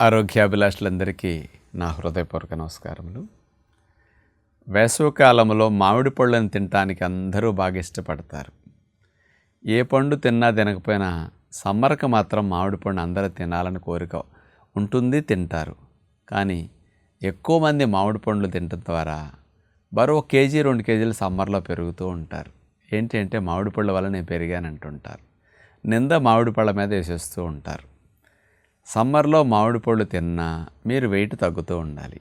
ఆరోగ్యాభిలాషులందరికీ నా హృదయపూర్వక నమస్కారములు. వేసవికాలంలో మామిడి పళ్ళను తినటానికి అందరూ బాగా ఇష్టపడతారు. ఏ పండు తిన్నా తినకపోయినా సమ్మర్కి మాత్రం మామిడి పండు అందరూ తినాలని కోరిక ఉంటుంది, తింటారు. కానీ ఎక్కువ మంది మామిడి పండ్లు తినటం ద్వారా బరువు 1 కేజీ 2 కేజీలు సమ్మర్లో పెరుగుతూ ఉంటారు. ఏంటి అంటే మామిడి పళ్ళ వల్ల నేను పెరిగానంటుంటారు. నింద మామిడి పళ్ళ మీద వేసేస్తూ ఉంటారు. సమ్మర్లో మామిడి పళ్ళు తిన్నా మీరు వెయిట్ తగ్గుతూ ఉండాలి.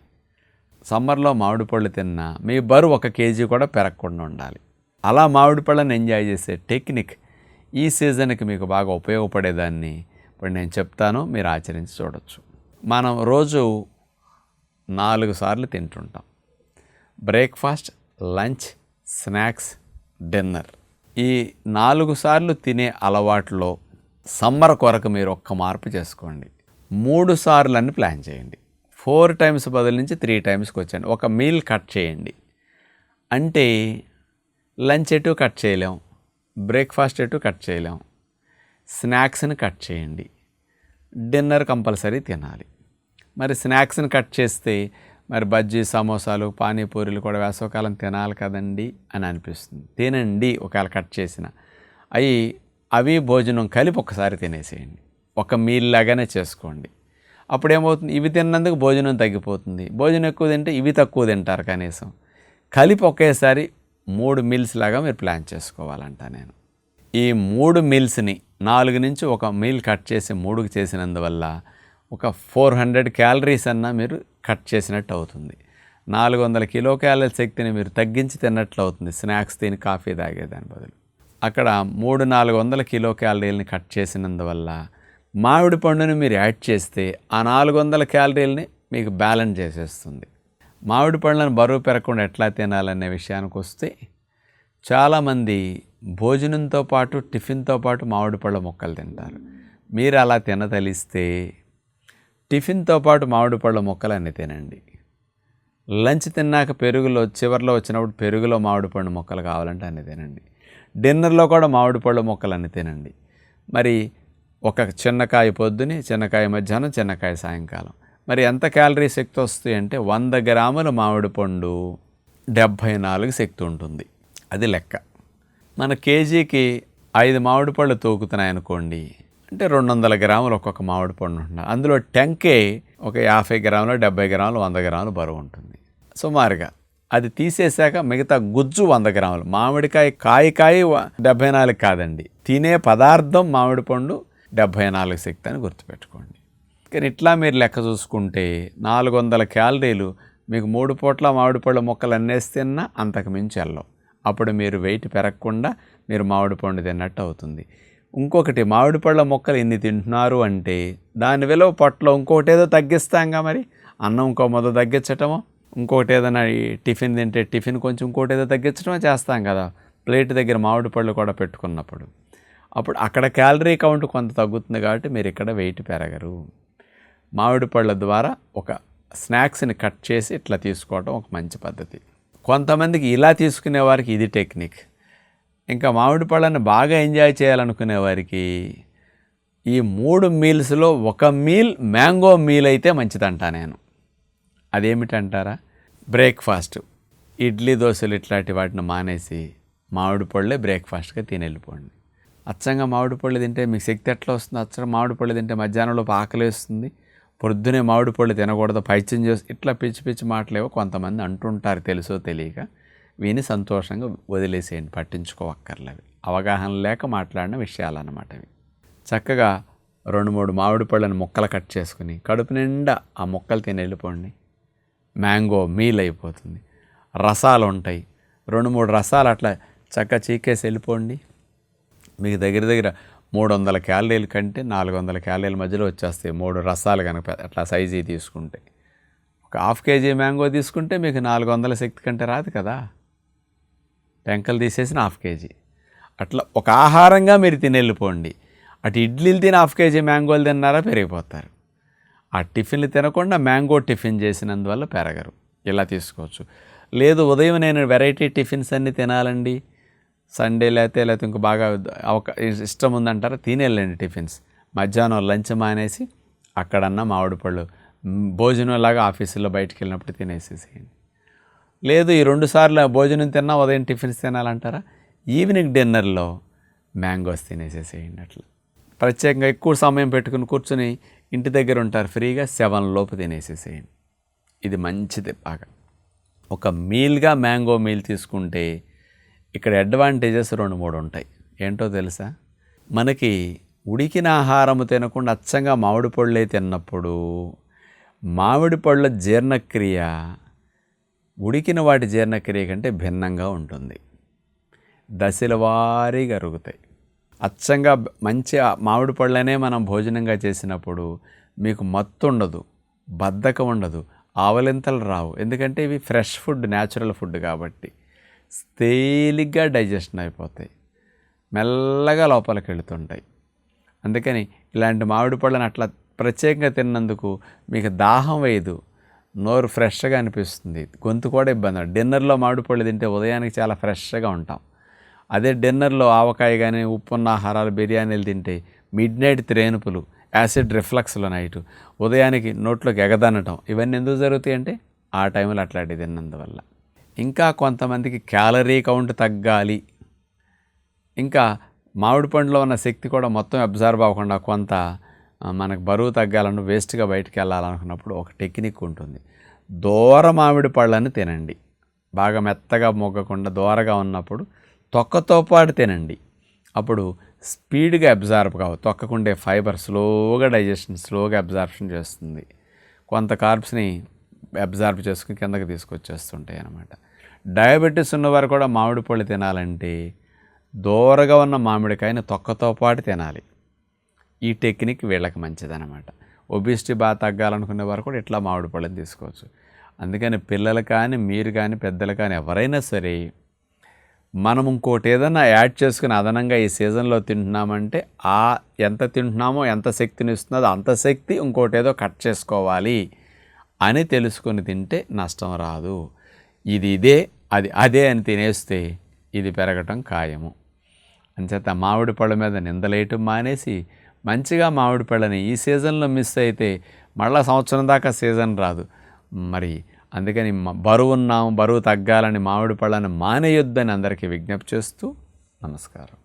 సమ్మర్లో మామిడి పళ్ళు తిన్నా మీ బరువు 1 కేజీ కూడా పెరగకుండా ఉండాలి. అలా మామిడి పళ్ళని ఎంజాయ్ చేసే టెక్నిక్ ఈ సీజన్కి మీకు బాగా ఉపయోగపడేదాన్ని ఇప్పుడు నేను చెప్తాను, మీరు ఆచరించి చూడొచ్చు. మనం రోజు 4 సార్లు తింటుంటాం. Breakfast, lunch, snacks, dinner. ఈ 4 సార్లు తినే అలవాటులో సమ్మర్ కొరకు మీరు ఒక్క మార్పు చేసుకోండి. 3 సార్లు అని ప్లాన్ చేయండి. 4 టైమ్స్ బదులు నుంచి 3 టైమ్స్కి వచ్చండి. ఒక మీల్ కట్ చేయండి. అంటే లంచ్ ఎటు కట్ చేయలేం, బ్రేక్ఫాస్ట్ ఎటు కట్ చేయలేం, స్నాక్స్ని కట్ చేయండి, డిన్నర్ కంపల్సరీ తినాలి. మరి స్నాక్స్ని కట్ చేస్తే మరి బజ్జీ, సమోసాలు, పానీపూరీలు కూడా వేసవకాలం తినాలి కదండి అని అనిపిస్తుంది. తినండి ఒకవేళ కట్ చేసిన. అవి భోజనం కలిపి ఒకసారి తినేసేయండి. ఒక మీల్ లాగానే చేసుకోండి. అప్పుడేమవుతుంది, ఇవి తిన్నందుకు భోజనం తగ్గిపోతుంది. భోజనం ఎక్కువ తింటే ఇవి తక్కువ తింటారు. కనీసం కలిపి ఒకేసారి 3 మీల్స్ లాగా మీరు ప్లాన్ చేసుకోవాలంట. నేను ఈ 3 మీల్స్ని 4 నుంచి ఒక మీల్ కట్ చేసి 3కి చేసినందువల్ల ఒక 400 క్యాలరీస్ అన్నా మీరు కట్ చేసినట్టు అవుతుంది. 400 కిలో క్యాలరీ శక్తిని మీరు తగ్గించి తిన్నట్లు అవుతుంది. స్నాక్స్ తిని కాఫీ తాగేదాని బదులు అక్కడ 300-400 కిలో క్యాలరీలని కట్ చేసినందువల్ల మామిడి పండుని మీరు యాడ్ చేస్తే ఆ 400 క్యాలరీలని మీకు బ్యాలెన్స్ చేసేస్తుంది. మామిడి పండ్లను బరువు పెరగకుండా ఎట్లా తినాలనే విషయానికి వస్తే చాలామంది భోజనంతో పాటు టిఫిన్తో పాటు మామిడి పళ్ళ ముక్కలు తింటారు. మీరు అలా తినతలిస్తే టిఫిన్తో పాటు మామిడి పళ్ళ ముక్కలు అన్నీ తినండి. లంచ్ తిన్నాక పెరుగులో చివరిలో వచ్చినప్పుడు పెరుగులో మామిడి పండు ముక్కలు కావాలంటే అన్నీ తినండి. డిన్నర్లో కూడా మామిడి పళ్ళ ముక్కలు అన్నీ తినండి. మరి ఒక చిన్నకాయ పొద్దుని, చిన్నకాయ మధ్యాహ్నం, చిన్నకాయ సాయంకాలం. మరి ఎంత క్యాలరీ శక్తి వస్తుంది అంటే 100 గ్రాముల మామిడి పండు 74 శక్తి ఉంటుంది. అది లెక్క. మన కేజీకి 5 మామిడి పళ్ళు తూకుతున్నాయి అనుకోండి, అంటే 200 గ్రాములు ఒక్కొక్క మామిడి పండు ఉంటుంది. అందులో టెంకే ఒక 50 గ్రాములు, 70 గ్రాములు, 100 గ్రాములు బరువు ఉంటుంది సుమారుగా. అది తీసేశాక మిగతా గుజ్జు 100 గ్రాములు. మామిడికాయ కాయ 74 కాదండి, తినే పదార్థం మామిడి పండు 74 శక్తి అని గుర్తుపెట్టుకోండి. కానీ ఇట్లా మీరు లెక్క చూసుకుంటే 400 క్యాలరీలు మీకు 3 పూట్ల మామిడి పళ్ళ మొక్కలు అన్నేసి తిన్నా అంతకు మించి వెళ్ళవు. అప్పుడు మీరు వెయిట్ పెరగకుండా మీరు మామిడి పండు తిన్నట్టు అవుతుంది. ఇంకొకటి, మామిడి పళ్ళ మొక్కలు ఎన్ని తింటున్నారు అంటే దాని విలువ పొట్టలో ఇంకొకటి ఏదో తగ్గిస్తాంగా. మరి అన్నం ఇంకో మొదలు తగ్గించటమో, ఇంకోటి ఏదైనా టిఫిన్ తింటే టిఫిన్ కొంచెం ఇంకోటి ఏదో తగ్గించడమో చేస్తాం కదా. ప్లేట్ దగ్గర మామిడి పళ్ళు కూడా పెట్టుకున్నప్పుడు అప్పుడు అక్కడ క్యాలరీ కౌంట్ కొంత తగ్గుతుంది. కాబట్టి మీరు ఇక్కడ వెయిట్ పెరగరు. మామిడి పళ్ళ ద్వారా ఒక స్నాక్స్ని కట్ చేసి ఇట్లా తీసుకోవడం ఒక మంచి పద్ధతి. కొంతమందికి ఇలా తీసుకునే వారికి ఇది టెక్నిక్. ఇంకా మామిడి పళ్ళని బాగా ఎంజాయ్ చేయాలనుకునే వారికి ఈ 3 మీల్స్లో ఒక మీల్ మ్యాంగో మీల్ అయితే మంచిదంట నేను. అదేమిటంటారా? బ్రేక్ఫాస్ట్ ఇడ్లీ, దోశలు ఇట్లాంటి వాటిని మానేసి మామిడి పళ్ళే బ్రేక్ఫాస్ట్గా తిని వెళ్ళిపోండి. అచ్చంగా మామిడి పళ్ళు తింటే మీకు శక్తి ఎట్లా వస్తుంది? అచ్చంగా మామిడి పళ్ళు తింటే మధ్యాహ్నంలో ఆకలి వేస్తుంది. పొద్దునే మామిడి పళ్ళు తినకూడదు, పైత్యం చేసి ఇట్లా పిచ్చి పిచ్చి మాటలేవో కొంతమంది అంటుంటారు, తెలుసో తెలియక. విని సంతోషంగా వదిలేసేయండి, పట్టించుకోవక్కర్లేవి. అవగాహన లేక మాట్లాడిన విషయాలు అన్నమాట ఇవి. చక్కగా 2-3 మామిడి పళ్ళని ముక్కలు కట్ చేసుకుని కడుపు నిండా ఆ ముక్కలు తిని వెళ్ళిపోండి. మ్యాంగో మీల్ అయిపోతుంది. రసాలు ఉంటాయి, 2-3 రసాలు అట్లా చక్కగా చీకేసి వెళ్ళిపోండి. మీకు దగ్గర 300 క్యాలరీల కంటే 400 క్యాలరీల మధ్యలో వచ్చేస్తాయి 3 రసాలు కనుక అట్లా సైజీ తీసుకుంటే. ఒక 1/2 కేజీ మ్యాంగో తీసుకుంటే మీకు 400 శక్తి కంటే రాదు కదా. టెంకలు తీసేసిన 1/2 కేజీ అట్లా ఒక ఆహారంగా మీరు తిని వెళ్ళిపోండి. అటు ఇడ్లీలు తిని 1/2 కేజీ మ్యాంగోలు తిన్నారా పెరిగిపోతారు. ఆ టిఫిన్లు తినకుండా మ్యాంగో టిఫిన్ చేసినందువల్ల పెరగరు. ఇలా తీసుకోవచ్చు. లేదు, ఉదయం నేను వెరైటీ టిఫిన్స్ అన్నీ తినాలండి, సండే లేకపోతే ఇంక బాగా ఇష్టం ఉందంటారా, తినేళ్ళండి టిఫిన్స్. మధ్యాహ్నం లంచ్ మానేసి అక్కడన్నా మామిడి పళ్ళు భోజనంలాగా ఆఫీసులో బయటికి వెళ్ళినప్పుడు తినేసేసేయండి. లేదు ఈ 2 సార్లు భోజనం తిన్నా ఉదయం టిఫిన్స్ తినాలంటారా, ఈవినింగ్ డిన్నర్లో మ్యాంగోస్ తినేసేసేయండి. అట్లా ప్రత్యేకంగా ఎక్కువ సమయం పెట్టుకుని కూర్చొని ఇంటి దగ్గర ఉంటారు ఫ్రీగా, 7 లోపు తినేసేసేయండి. ఇది మంచిది. బాగా ఒక మీల్గా మ్యాంగో మీల్ తీసుకుంటే ఇక్కడ అడ్వాంటేజెస్ 2-3 ఉంటాయి. ఏంటో తెలుసా? మనకి ఉడికిన ఆహారము తినకుండా అచ్చంగా మామిడి పళ్ళే తిన్నప్పుడు మామిడి పళ్ళ జీర్ణక్రియ ఉడికిన వాటి జీర్ణక్రియ కంటే భిన్నంగా ఉంటుంది. దశల వారీగా అరుగుతాయి. అచ్చంగా మంచి మామిడి పళ్ళనే మనం భోజనంగా చేసినప్పుడు మీకు మత్తు ఉండదు, బద్ధకం ఉండదు, ఆవలింతలు రావు. ఎందుకంటే ఇవి ఫ్రెష్ ఫుడ్, న్యాచురల్ ఫుడ్ కాబట్టి తేలిగ్గా డైజెషన్ అయిపోతాయి, మెల్లగా లోపలికి వెళుతుంటాయి. అందుకని ఇలాంటి మామిడి పళ్ళని అట్లా ప్రత్యేకంగా తిన్నందుకు మీకు దాహం వేయదు, నోరు ఫ్రెష్గా అనిపిస్తుంది, గొంతు కూడా ఇబ్బంది. డిన్నర్లో మామిడి పళ్ళు తింటే ఉదయానికి చాలా ఫ్రెష్గా ఉంటాం. అదే డిన్నర్లో ఆవకాయ కానీ ఉప్పున్న ఆహారాలు, బిర్యానీలు తింటే మిడ్ నైట్ త్రేనుపులు, యాసిడ్ రిఫ్లక్స్లో నైటు, ఉదయానికి నోట్లోకి ఎగదనటం, ఇవన్నీ ఎందుకు జరుగుతాయి అంటే ఆ టైంలో అట్లాంటివి తిన్నందువల్ల. ఇంకా కొంతమందికి క్యాలరీ కౌంట్ తగ్గాలి, ఇంకా మామిడి పండులో ఉన్న శక్తి కూడా మొత్తం అబ్జర్వ్ అవ్వకుండా కొంత మనకు బరువు తగ్గాలను, వేస్ట్గా బయటికి వెళ్ళాలనుకున్నప్పుడు ఒక టెక్నిక్ ఉంటుంది. దూర మామిడి పళ్ళని తినండి. బాగా మెత్తగా మొగ్గకుండా దూరగా ఉన్నప్పుడు తొక్కతో పాటు తినండి. అప్పుడు స్పీడ్గా అబ్జార్బ్ కావు. తొక్కకుండే ఫైబర్ స్లోగా డైజెషన్, స్లోగా అబ్జార్ప్షన్ చేస్తుంది. కొంత కార్బ్స్ని అబ్జార్బ్ చేసుకుని కిందకి తీసుకొచ్చేస్తుంటాయి అన్నమాట. డయాబెటీస్ ఉన్నవారు కూడా మామిడి పళ్ళు తినాలంటే దూరగా ఉన్న మామిడికాయని తొక్కతో పాటు తినాలి. ఈ టెక్నిక్ వీళ్ళకి మంచిదన్నమాట. ఒబిసిటీ బాగా తగ్గాలనుకునే వారు కూడా ఇట్లా మామిడి పళ్ళని తీసుకోవచ్చు. అందుకని పిల్లలు కానీ, మీరు కానీ, పెద్దలు కానీ ఎవరైనా సరే మనం ఇంకోటి ఏదైనా యాడ్ చేసుకుని అదనంగా ఈ సీజన్లో తింటున్నామంటే ఎంత తింటున్నామో, ఎంత శక్తిని ఇస్తున్నదో అంత శక్తి ఇంకోటి ఏదో కట్ చేసుకోవాలి అని తెలుసుకొని తింటే నష్టం రాదు. ఇది ఇదే, అది అదే అని తినేస్తే ఇది పెరగటం ఖాయము. అంచేత మామిడి పళ్ళ మీద నిందలేయటం మానేసి మంచిగా మామిడి పళ్ళని ఈ సీజన్లో మిస్ అయితే మళ్ళీ సంవత్సరం దాకా సీజన్ రాదు. మరి అందుకని బరువు తగ్గాలని మామిడి పళ్ళని మానేయొద్దని అందరికీ విజ్ఞప్తి చేస్తూ నమస్కారం.